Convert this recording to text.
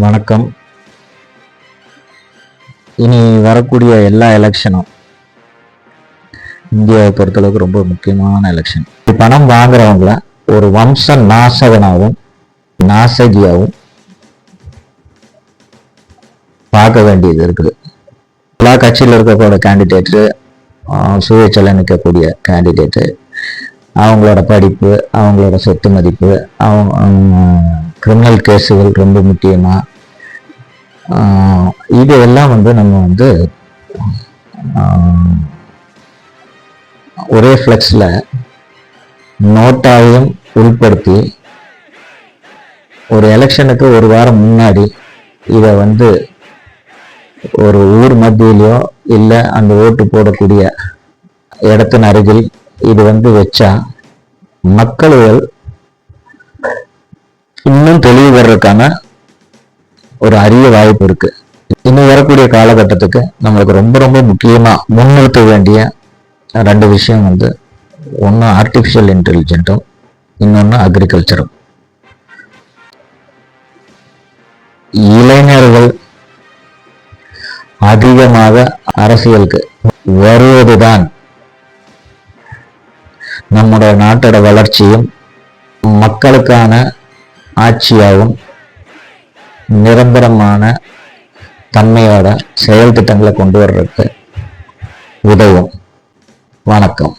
வணக்கம். இனி வரக்கூடிய எல்லா எலெக்ஷனும் இந்தியாவை பொறுத்தளவுக்கு ரொம்ப முக்கியமான எலெக்ஷன். பணம் வாங்குறவங்கள ஒரு வம்ச நாசகனாகவும் நாசகியாகவும் பார்க்க வேண்டியது இருக்குது. எல்லா கட்சியில் இருக்கக்கூடிய கேண்டிடேட்டு, சுயேட்சையில் நிற்கக்கூடிய கேண்டிடேட்டு, அவங்களோட படிப்பு, அவங்களோட சொத்து மதிப்பு, அவங்க கிரிமினல் கேஸுகள் ரொம்ப முக்கியமாக, இது எல்லாம் நம்ம ஒரே ஃப்ளெக்ஸில் நோட்டாவையும் உள்படுத்தி ஒரு எலெக்ஷனுக்கு ஒரு வாரம் முன்னாடி இதை ஒரு ஊர் மத்தியிலையோ இல்லை அந்த ஓட்டு போடக்கூடிய இடத்தின் அருகில் இது வச்சா மக்கள்கள் இன்னும் தெளிவு வர்றதுக்கான ஒரு அரிய வாய்ப்பு இருக்கு. இன்னும் வரக்கூடிய காலகட்டத்துக்கு நம்மளுக்கு ரொம்ப ரொம்ப முக்கியமா முன்னிறுத்த வேண்டிய ரெண்டு விஷயம் ஒன்று ஆர்டிஃபிஷியல் இன்டெலிஜென்ட்டும், இன்னொன்று அக்ரிகல்ச்சரும். இளைஞர்கள் அதிகமாக அரசியலுக்கு வருவதுதான் நம்முடைய நாட்டோட வளர்ச்சியும் மக்களுக்கான ஆட்சியாகவும் நிரந்தரமான தன்மையோட செயல் திட்டங்களை கொண்டு வர்றதுக்கு உதவும். வணக்கம்.